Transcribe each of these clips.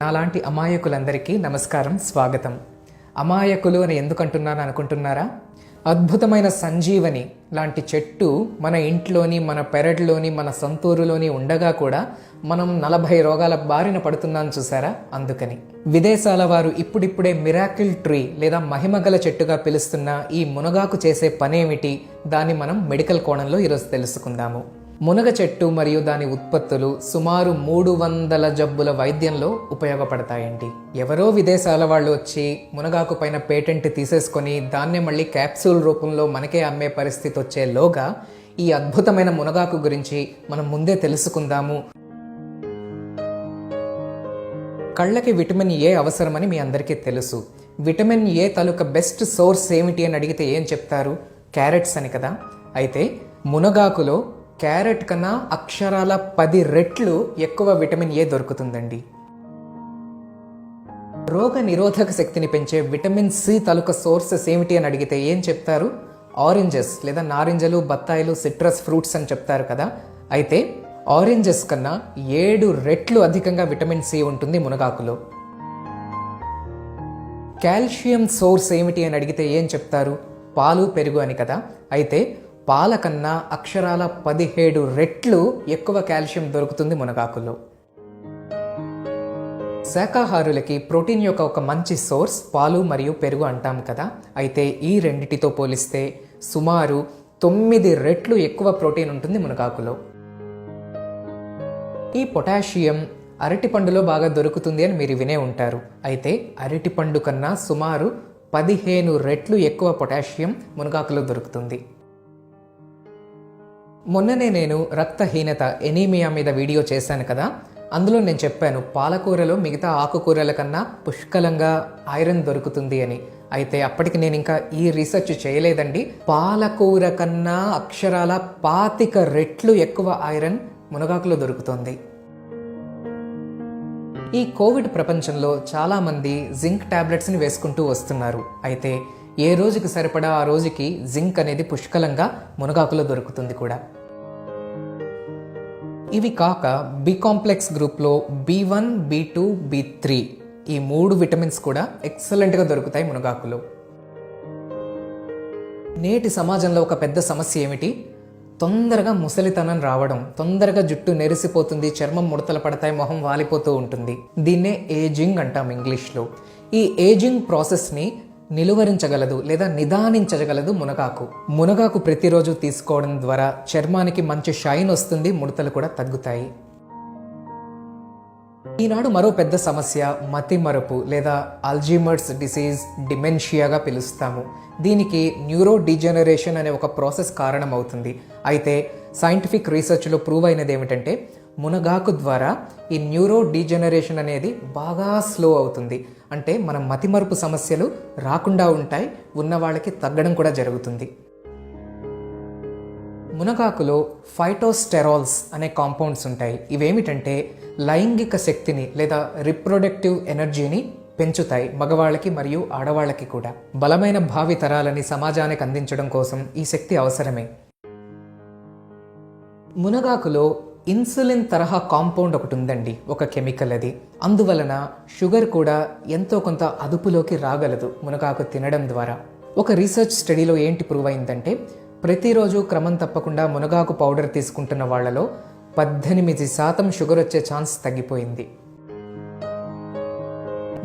నాలాంటి అమాయకులందరికీ నమస్కారం, స్వాగతం. అమాయకులు అని ఎందుకంటున్నాను అనుకుంటున్నారా? అద్భుతమైన సంజీవని లాంటి చెట్టు మన ఇంట్లోని, మన పెరట్లోని, మన సొంతూరులోని ఉండగా కూడా మనం 40 రోగాల బారిన పడుతున్నాం చూసారా? అందుకని విదేశాల వారు ఇప్పుడిప్పుడే మిరాకిల్ ట్రీ లేదా మహిమగల చెట్టుగా పిలుస్తున్న ఈ మునగాకు చేసే పనేమిటి, దాన్ని మనం మెడికల్ కోణంలో ఈరోజు తెలుసుకుందాము. మునగ చెట్టు మరియు దాని ఉత్పత్తులు సుమారు 300 జబ్బుల వైద్యంలో ఉపయోగపడతాయండి. ఎవరో విదేశాల వాళ్ళు వచ్చి మునగాకు పైన పేటెంట్ తీసేసుకొని దాన్నే మళ్ళీ క్యాప్సూల్ రూపంలో మనకే అమ్మే పరిస్థితి వచ్చేలోగా ఈ అద్భుతమైన మునగాకు గురించి మనం ముందే తెలుసుకుందాము. కళ్ళకి విటమిన్ ఏ అవసరమని మీ అందరికీ తెలుసు. Vitamin A taluka best source ఏమిటి అని అడిగితే ఏం చెప్తారు? క్యారెట్స్ అని కదా. అయితే మునగాకులో క్యారెట్ కన్నా అక్షరాల 10 రెట్లు ఎక్కువ విటమిన్ ఏ దొరుకుతుందండి. రోగ నిరోధక శక్తిని పెంచే విటమిన్ సి తాలూకా సోర్సెస్ ఏమిటి అని అడిగితే ఏం చెప్తారు? ఆరెంజెస్ లేదా నారింజలు, బత్తాయిలు, సిట్రస్ ఫ్రూట్స్ అని చెప్తారు కదా. అయితే ఆరెంజెస్ కన్నా 7 రెట్లు అధికంగా విటమిన్ సి ఉంటుంది మునగాకులో. కాల్షియం సోర్స్ ఏమిటి అని అడిగితే ఏం చెప్తారు? పాలు, పెరుగు అని కదా. అయితే పాల కన్నా అక్షరాల 17 రెట్లు ఎక్కువ కాల్షియం దొరుకుతుంది మునగాకులో. శాకాహారులకి ప్రోటీన్ యొక్క ఒక మంచి సోర్స్ పాలు మరియు పెరుగు అంటాం కదా. అయితే ఈ రెండిటితో పోలిస్తే సుమారు 9 రెట్లు ఎక్కువ ప్రోటీన్ ఉంటుంది మునగాకులో. ఈ పొటాషియం అరటిపండులో బాగా దొరుకుతుంది అని మీరు వినే ఉంటారు. అయితే అరటిపండు కన్నా సుమారు 15 రెట్లు ఎక్కువ పొటాషియం మునగాకులో దొరుకుతుంది. మొన్ననే నేను రక్తహీనత, ఎనీమియా మీద వీడియో చేశాను కదా. అందులో నేను చెప్పాను పాలకూరలో మిగతా ఆకుకూరల కన్నా పుష్కలంగా ఐరన్ దొరుకుతుంది అని. అయితే అప్పటికి నేను ఇంకా ఈ రీసెర్చ్ చేయలేదండి. పాలకూర కన్నా అక్షరాల 25 రెట్లు ఎక్కువ ఐరన్ మునగాకులో దొరుకుతుంది. ఈ కోవిడ్ ప్రపంచంలో చాలామంది జింక్ టాబ్లెట్స్ని వేసుకుంటూ వస్తున్నారు. అయితే ఏ రోజుకి సరిపడా ఆ రోజుకి జింక్ అనేది పుష్కలంగా మునగాకులో దొరుకుతుంది కూడా. ఇవి కాక బి కాంప్లెక్స్ గ్రూప్లో B1, B2, B3 ఈ 3 విటమిన్స్ కూడా ఎక్సలెంట్గా దొరుకుతాయి మునగాకులో. నేటి సమాజంలో ఒక పెద్ద సమస్య ఏమిటి? తొందరగా ముసలితనం రావడం, తొందరగా జుట్టు నెరిసిపోతుంది, చర్మం ముడతలు పడతాయి, మొహం వాలిపోతూ ఉంటుంది. దీన్నే ఏజింగ్ అంటాం ఇంగ్లీష్లో. ఈ ఏజింగ్ ప్రాసెస్ని నిలువరించగలదు లేదా నిదానించగలదు మునగాకు. మునగాకు ప్రతిరోజు తీసుకోవడం ద్వారా చర్మానికి మంచి షైన్ వస్తుంది, ముడతలు కూడా తగ్గుతాయి. ఈనాడు మరో పెద్ద సమస్య మతిమరుపు లేదా అల్జీమర్స్ డిసీజ్, డిమెన్షియాగా పిలుస్తాము. దీనికి న్యూరో డీజనరేషన్ అనే ఒక ప్రాసెస్ కారణం అవుతుంది. అయితే సైంటిఫిక్ రీసెర్చ్లో ప్రూవ్ అయినది ఏమిటంటే మునగాకు ద్వారా ఈ న్యూరో డీజనరేషన్ అనేది బాగా స్లో అవుతుంది. అంటే మన మతిమరుపు సమస్యలు రాకుండా ఉంటాయి, ఉన్న వాళ్ళకి తగ్గడం కూడా జరుగుతుంది. మునగాకులో ఫైటోస్టెరాల్స్ అనే కాంపౌండ్స్ ఉంటాయి. ఇవేమిటంటే లైంగిక శక్తిని లేదా రిప్రొడక్టివ్ ఎనర్జీని పెంచుతాయి, మగవాళ్ళకి మరియు ఆడవాళ్ళకి కూడా. బలమైన భావి తరాలని సమాజానికి అందించడం కోసం ఈ శక్తి అవసరమే. మునగాకులో ఇన్సులిన్ తరహా కాంపౌండ్ ఒకటి ఉందండి, ఒక కెమికల్ అది. అందువలన షుగర్ కూడా ఎంతో కొంత అదుపులోకి రాగలదు మునగాకు తినడం ద్వారా. ఒక రీసెర్చ్ స్టడీలో ఏంటి ప్రూవ్ అయిందంటే ప్రతిరోజు క్రమం తప్పకుండా మునగాకు పౌడర్ తీసుకుంటున్న వాళ్లలో 18% షుగర్ వచ్చే ఛాన్స్ తగ్గిపోయింది.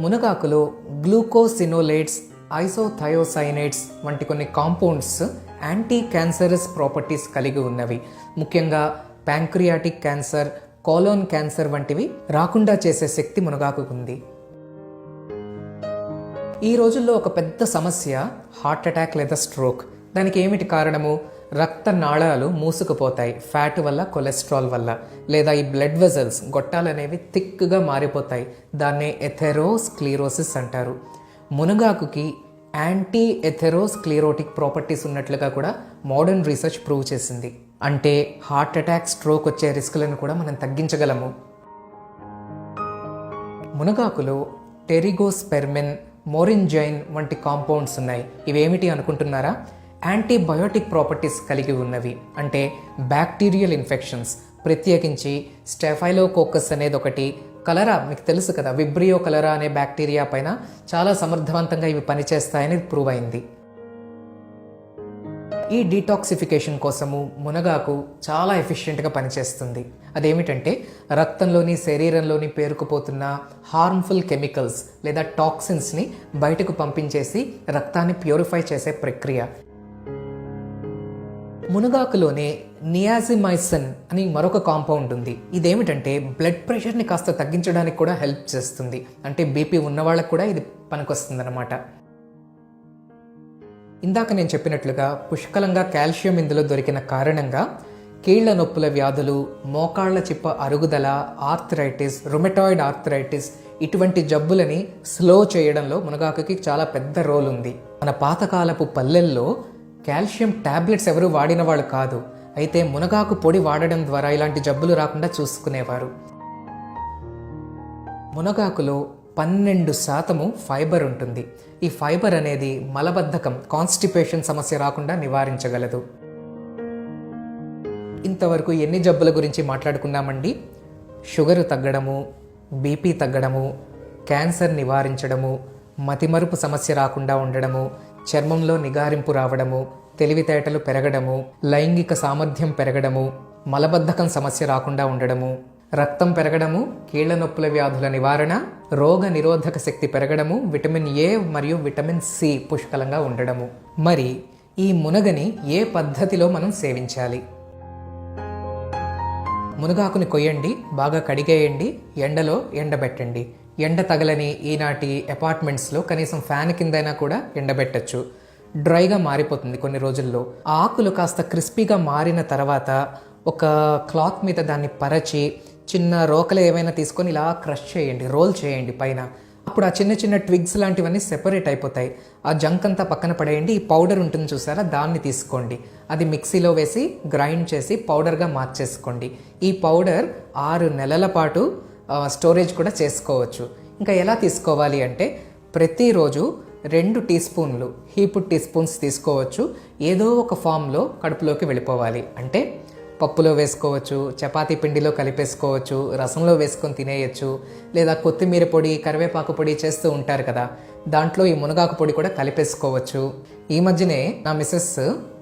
మునగాకులో గ్లూకోసినోలేట్స్, ఐసోథయోసైనేట్స్ వంటి కొన్ని కాంపౌండ్స్ యాంటీ క్యాన్సరస్ ప్రాపర్టీస్ కలిగి ఉన్నవి. ముఖ్యంగా ప్యాంక్రియాటిక్ క్యాన్సర్, కోలోన్ క్యాన్సర్ వంటివి రాకుండా చేసే శక్తి మునగాకు ఉంది. ఈ రోజుల్లో ఒక పెద్ద సమస్య హార్ట్ అటాక్ లేదా స్ట్రోక్. దానికి ఏమిటి కారణము? రక్త నాళాలు మూసుకుపోతాయి, ఫ్యాట్ వల్ల, కొలెస్ట్రాల్ వల్ల. లేదా ఈ బ్లడ్ వెజల్స్, గొట్టాలు అనేవి థిక్గా మారిపోతాయి. దాన్నే ఎథెరోస్క్లీరోసిస్ అంటారు. మునగాకుకి యాంటీ ఎథెరోస్క్లీరోటిక్ ప్రాపర్టీస్ ఉన్నట్లుగా కూడా మోడర్న్ రీసెర్చ్ ప్రూవ్ చేసింది. అంటే హార్ట్ అటాక్, స్ట్రోక్ వచ్చే రిస్కులను కూడా మనం తగ్గించగలము. మునగాకులో టెరిగోస్పెర్మిన్, మోరింజైన్ వంటి కాంపౌండ్స్ ఉన్నాయి. ఇవేమిటి అనుకుంటున్నారా? యాంటీబయోటిక్ ప్రాపర్టీస్ కలిగి ఉన్నవి. అంటే బ్యాక్టీరియల్ ఇన్ఫెక్షన్స్, ప్రత్యేకించి స్టెఫైలోకోకస్ అనేది ఒకటి, కలరా మీకు తెలుసు కదా, విబ్రియో కలరా అనే బ్యాక్టీరియా పైన చాలా సమర్థవంతంగా ఇవి పనిచేస్తాయని ప్రూవ్ అయింది. ఈ డీటాక్సిఫికేషన్ కోసము మునగాకు చాలా ఎఫిషియెంట్గా పనిచేస్తుంది. అదేమిటంటే రక్తంలోని శరీరంలోని పేరుకుపోతున్న హార్మ్ఫుల్ కెమికల్స్ లేదా టాక్సిన్స్ని బయటకు పంపించేసి రక్తాన్ని ప్యూరిఫై చేసే ప్రక్రియ. మునగాకులోనే నియాజిమైసిన్ అని మరొక కాంపౌండ్ ఉంది. ఇదేమిటంటే బ్లడ్ ప్రెషర్ని కాస్త తగ్గించడానికి కూడా హెల్ప్ చేస్తుంది. అంటే బీపీ ఉన్న వాళ్ళకు కూడా ఇది పనికొస్తుంది అన్నమాట. ఇందాక నేను చెప్పినట్లుగా పుష్కలంగా కాల్షియం ఇందులో దొరికిన కారణంగా కీళ్ల నొప్పుల వ్యాధులు, మోకాళ్ల చిప్ప అరుగుదల, ఆర్థరైటిస్, రుమటాయిడ్ ఆర్థరైటిస్ ఇటువంటి జబ్బులని స్లో చేయడంలో మునగాకుకి చాలా పెద్ద రోల్ ఉంది. మన పాతకాలపు పల్లెల్లో కాల్షియం టాబ్లెట్స్ ఎవరు వాడిన వాళ్ళు కాదు, అయితే మునగాకు పొడి వాడడం ద్వారా ఇలాంటి జబ్బులు రాకుండా చూసుకునేవారు. మునగాకులో 12% ఫైబర్ ఉంటుంది. ఈ ఫైబర్ అనేది మలబద్ధకం, కాన్స్టిపేషన్ సమస్య రాకుండా నివారించగలదు. ఇంతవరకు ఎన్ని జబ్బుల గురించి మాట్లాడుకున్నామండి? షుగరు తగ్గడము, బీపీ తగ్గడము, క్యాన్సర్ నివారించడము, మతిమరుపు సమస్య రాకుండా ఉండడము, చర్మంలో నిగారింపు రావడము, తెలివితేటలు పెరగడము, లైంగిక సామర్థ్యం పెరగడము, మలబద్ధకం సమస్య రాకుండా ఉండడము, రక్తం పెరగడము, కీళ్ల నొప్పుల వ్యాధుల నివారణ, రోగ నిరోధక శక్తి పెరగడము, విటమిన్ ఏ మరియు విటమిన్ సి పుష్కలంగా ఉండడము. మరి ఈ మునగని ఏ పద్ధతిలో మనం సేవించాలి? మునగాకుని కొయ్యండి, బాగా కడిగేయండి, ఎండలో ఎండబెట్టండి. ఎండ తగలని ఈనాటి అపార్ట్మెంట్స్లో కనీసం ఫ్యాన్ కిందైనా కూడా ఎండబెట్టచ్చు. డ్రైగా మారిపోతుంది కొన్ని రోజుల్లో. ఆకులు కాస్త క్రిస్పీగా మారిన తర్వాత ఒక క్లాత్ మీద దాన్ని పరచి చిన్న రోకలు ఏమైనా తీసుకొని ఇలా క్రష్ చేయండి, రోల్ చేయండి పైన. అప్పుడు ఆ చిన్న చిన్న ట్విగ్స్ లాంటివన్నీ సెపరేట్ అయిపోతాయి. ఆ జంక్ అంతా పక్కన పడేయండి. ఈ పౌడర్ ఉంటుంది చూసారా, దాన్ని తీసుకోండి. అది మిక్సీలో వేసి గ్రైండ్ చేసి పౌడర్గా మార్చేసుకోండి. ఈ పౌడర్ 6 నెలల పాటు స్టోరేజ్ కూడా చేసుకోవచ్చు. ఇంకా ఎలా తీసుకోవాలి అంటే ప్రతిరోజు 2 టీ స్పూన్లు, హీప్డ్ టీ స్పూన్స్ తీసుకోవచ్చు. ఏదో ఒక ఫామ్లో కడుపులోకి వెళ్ళిపోవాలి. అంటే పప్పులో వేసుకోవచ్చు, చపాతీ పిండిలో కలిపేసుకోవచ్చు, రసంలో వేసుకొని తినేయచ్చు, లేదా కొత్తిమీర పొడి, కరివేపాకు పొడి చేస్తూ ఉంటారు కదా, దాంట్లో ఈ మునగాకు పొడి కూడా కలిపేసుకోవచ్చు. ఈ మధ్యనే నా మిస్సెస్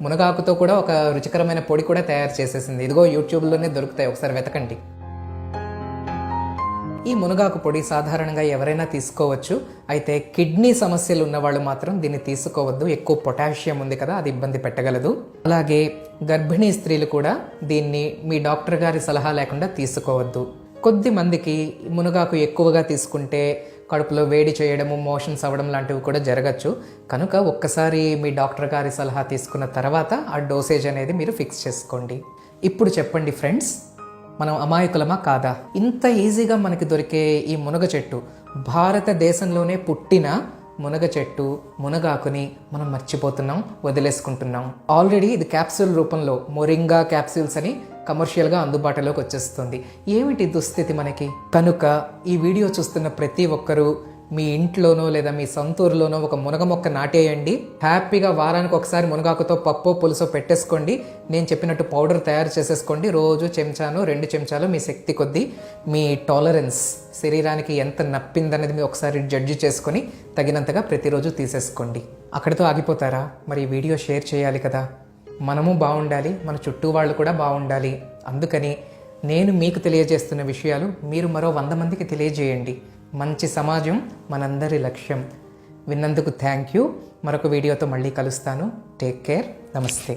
మునగాకుతో కూడా ఒక రుచికరమైన పొడి కూడా తయారు చేసేసింది. ఇదిగో యూట్యూబ్లోనే దొరుకుతాయి, ఒకసారి వెతకండి. ఈ మునగాకు పొడి సాధారణంగా ఎవరైనా తీసుకోవచ్చు. అయితే కిడ్నీ సమస్యలు ఉన్నవాళ్ళు మాత్రం దీన్ని తీసుకోవద్దు. ఎక్కువ పొటాషియం ఉంది కదా, అది ఇబ్బంది పెట్టగలదు. అలాగే గర్భిణీ స్త్రీలు కూడా దీన్ని మీ డాక్టర్ గారి సలహా లేకుండా తీసుకోవద్దు. కొద్ది మందికి మునగాకు ఎక్కువగా తీసుకుంటే కడుపులో వేడి చేయడము, మోషన్స్ అవ్వడం లాంటివి కూడా జరగచ్చు. కనుక ఒక్కసారి మీ డాక్టర్ గారి సలహా తీసుకున్న తర్వాత ఆ డోసేజ్ అనేది మీరు ఫిక్స్ చేసుకోండి. ఇప్పుడు చెప్పండి ఫ్రెండ్స్, మనం అమాయకులమా కాదా? ఇంత ఈజీగా మనకి దొరికే ఈ మునగ చెట్టు, భారతదేశంలోనే పుట్టిన మునగ చెట్టు, మునగాకుని మనం మర్చిపోతున్నాం, వదిలేసుకుంటున్నాం. ఆల్రెడీ ఇది క్యాప్సూల్ రూపంలో మొరింగా క్యాప్సూల్స్ అని కమర్షియల్గా అందుబాటులోకి వచ్చేస్తుంది. ఏమిటి దుస్థితి మనకి? కనుక ఈ వీడియో చూస్తున్న ప్రతి ఒక్కరూ మీ ఇంట్లోనో లేదా మీ సొంతూరులోనో ఒక మునగ మొక్క నాటేయండి. హ్యాపీగా వారానికి ఒకసారి మునగాకుతో పప్పో పులుసో పెట్టేసుకోండి. నేను చెప్పినట్టు పౌడర్ తయారు చేసేసుకోండి. రోజు చెంచాను, 2 చెంచాలు మీ శక్తి కొద్దీ, మీ టాలరెన్స్, శరీరానికి ఎంత నప్పిందనేది మీరు ఒకసారి జడ్జి చేసుకొని తగినంతగా ప్రతిరోజు తీసేసుకోండి. అక్కడితో ఆగిపోతారా? మరి ఈ వీడియో షేర్ చేయాలి కదా. మనము బాగుండాలి, మన చుట్టూ వాళ్ళు కూడా బాగుండాలి. అందుకని నేను మీకు తెలియజేస్తున్న విషయాలు మీరు మరో 100 మందికి తెలియజేయండి. మంచి సమాజం మనందరి లక్ష్యం. విన్నందుకు థ్యాంక్ యూ. మరొక వీడియోతో మళ్ళీ కలుస్తాను. Take care. నమస్తే.